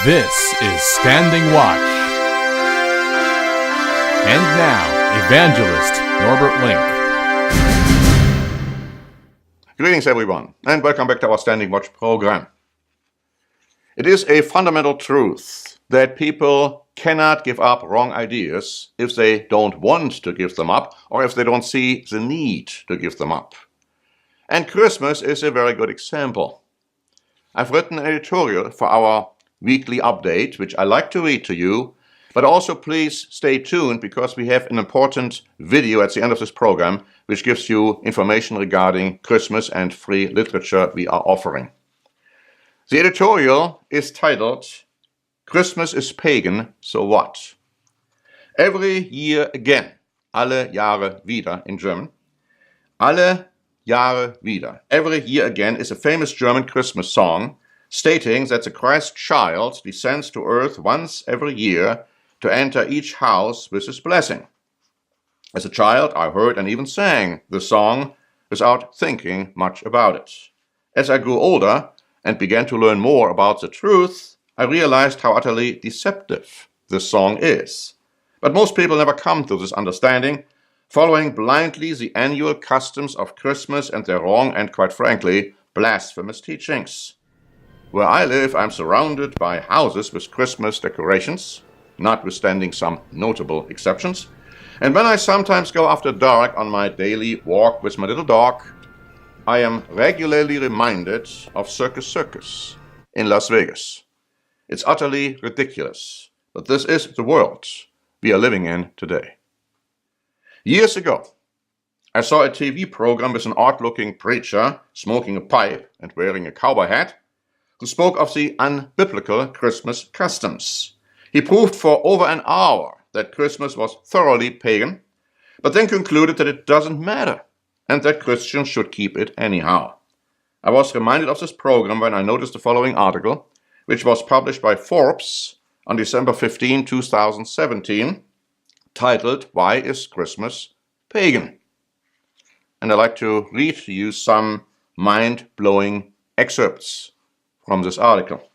This is Standing Watch. And now, Evangelist Norbert Link. Greetings everyone, and welcome back to our Standing Watch program. It is a fundamental truth that people cannot give up wrong ideas if they don't want to give them up or if they don't see the need to give them up. And Christmas is a very good example. I've written an editorial for our weekly update, which I like to read to you, but also please stay tuned because we have an important video at the end of this program which gives you information regarding Christmas and free literature we are offering. The editorial is titled, Christmas is Pagan, so what? Every year again, alle Jahre wieder in German, alle Jahre wieder, every year again is a famous German Christmas song stating that the Christ child descends to earth once every year to enter each house with his blessing. As a child, I heard and even sang the song without thinking much about it. As I grew older and began to learn more about the truth, I realized how utterly deceptive this song is. But most people never come to this understanding, following blindly the annual customs of Christmas and their wrong and, quite frankly, blasphemous teachings. Where I live, I'm surrounded by houses with Christmas decorations, notwithstanding some notable exceptions. And when I sometimes go after dark on my daily walk with my little dog, I am regularly reminded of Circus in Las Vegas. It's utterly ridiculous, but this is the world we are living in today. Years ago, I saw a TV program with an odd-looking preacher smoking a pipe and wearing a cowboy hat, who spoke of the unbiblical Christmas customs. He proved for over an hour that Christmas was thoroughly pagan, but then concluded that it doesn't matter and that Christians should keep it anyhow. I was reminded of this program when I noticed the following article, which was published by Forbes on December 15, 2017, titled, Why is Christmas Pagan? And I'd like to read to you some mind-blowing excerpts from this article.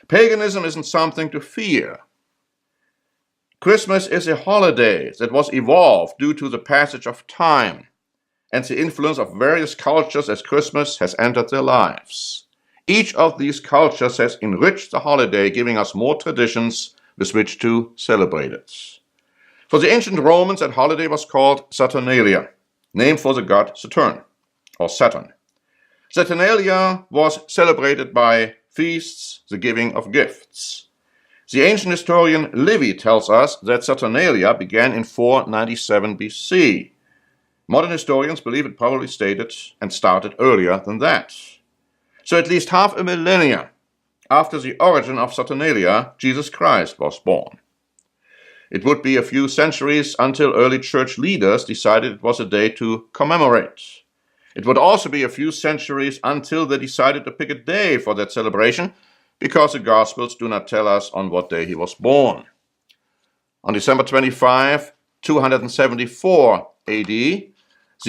Paganism isn't something to fear. Christmas is a holiday that was evolved due to the passage of time and the influence of various cultures as Christmas has entered their lives. Each of these cultures has enriched the holiday, giving us more traditions with which to celebrate it. For the ancient Romans, that holiday was called Saturnalia, named for the god Saturn, or Saturn. Saturnalia was celebrated by feasts, the giving of gifts. The ancient historian Livy tells us that Saturnalia began in 497 BC. Modern historians believe it probably started earlier than that. So at least half a millennia after the origin of Saturnalia, Jesus Christ was born. It would be a few centuries until early church leaders decided it was a day to commemorate. It would also be a few centuries until they decided to pick a day for that celebration, because the Gospels do not tell us on what day he was born. On December 25, 274 AD, the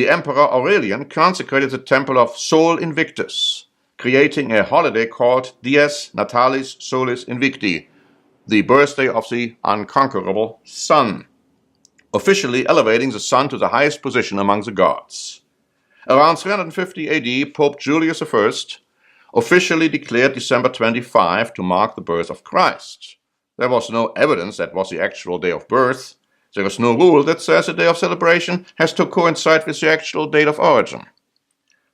Emperor Aurelian consecrated the temple of Sol Invictus, creating a holiday called Dies Natalis Solis Invicti, the birthday of the unconquerable sun, officially elevating the sun to the highest position among the gods. Around 350 AD, Pope Julius I officially declared December 25 to mark the birth of Christ. There was no evidence that was the actual day of birth. There is no rule that says the day of celebration has to coincide with the actual date of origin.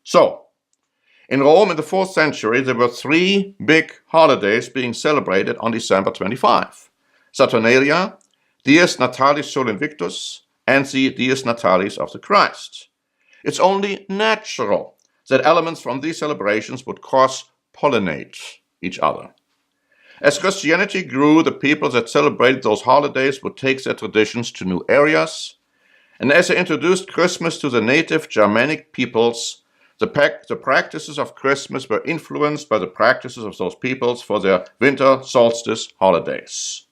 So, in Rome in the 4th century, there were 3 big holidays being celebrated on December 25. Saturnalia, Dies Natalis Sol Invictus, and the Dies Natalis of the Christ. It's only natural that elements from these celebrations would cross-pollinate each other. As Christianity grew, the people that celebrated those holidays would take their traditions to new areas, and as they introduced Christmas to the native Germanic peoples, the practices of Christmas were influenced by the practices of those peoples for their winter solstice holidays.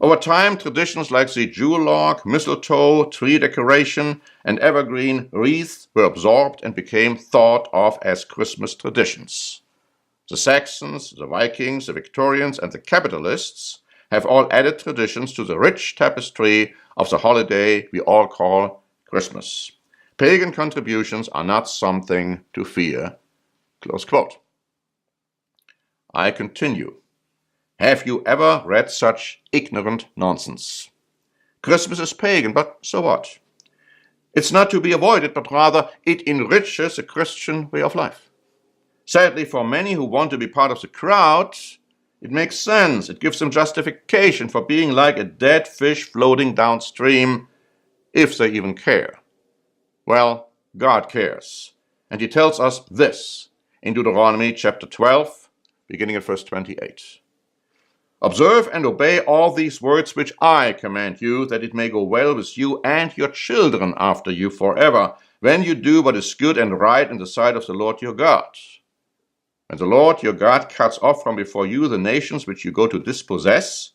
Over time, traditions like the Jewel log, mistletoe, tree decoration, and evergreen wreath were absorbed and became thought of as Christmas traditions. The Saxons, the Vikings, the Victorians, and the capitalists have all added traditions to the rich tapestry of the holiday we all call Christmas. Pagan contributions are not something to fear." Close quote. I continue. Have you ever read such ignorant nonsense? Christmas is pagan, but so what? It's not to be avoided, but rather it enriches a Christian way of life. Sadly, for many who want to be part of the crowd, it makes sense. It gives them justification for being like a dead fish floating downstream, if they even care. Well, God cares, and He tells us this in Deuteronomy chapter 12, beginning at verse 28. "Observe and obey all these words which I command you, that it may go well with you and your children after you forever, when you do what is good and right in the sight of the Lord your God. When the Lord your God cuts off from before you the nations which you go to dispossess,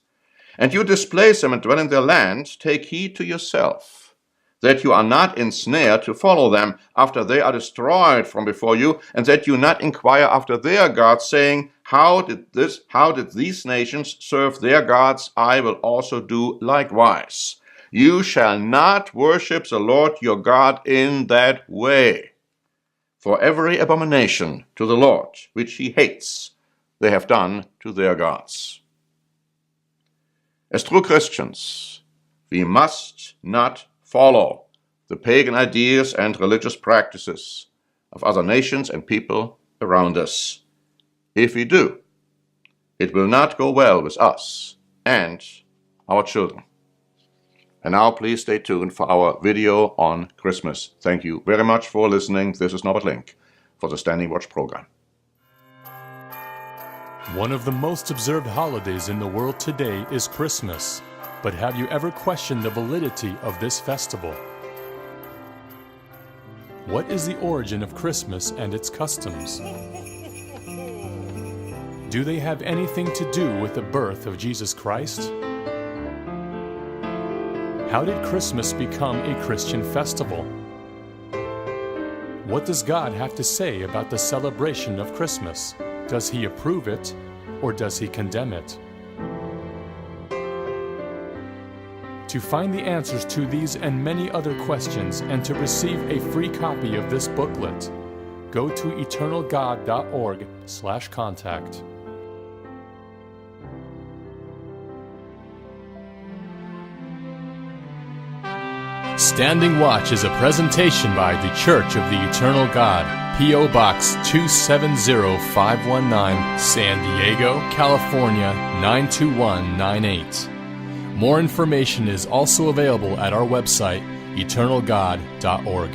and you displace them and dwell in their land, take heed to yourself, that you are not ensnared to follow them after they are destroyed from before you, and that you not inquire after their gods, saying, How did these nations serve their gods? I will also do likewise. You shall not worship the Lord your God in that way. For every abomination to the Lord, which He hates, they have done to their gods." As true Christians, we must not follow the pagan ideas and religious practices of other nations and people around us. If we do, it will not go well with us and our children. And now please stay tuned for our video on Christmas. Thank you very much for listening. This is Norbert Link for the Standing Watch program. One of the most observed holidays in the world today is Christmas. But have you ever questioned the validity of this festival? What is the origin of Christmas and its customs? Do they have anything to do with the birth of Jesus Christ? How did Christmas become a Christian festival? What does God have to say about the celebration of Christmas? Does He approve it, or does He condemn it? To find the answers to these and many other questions and to receive a free copy of this booklet, go to eternalgod.org/contact. Standing Watch is a presentation by the Church of the Eternal God, P.O. Box 270519, San Diego, California 92198. More information is also available at our website, eternalgod.org.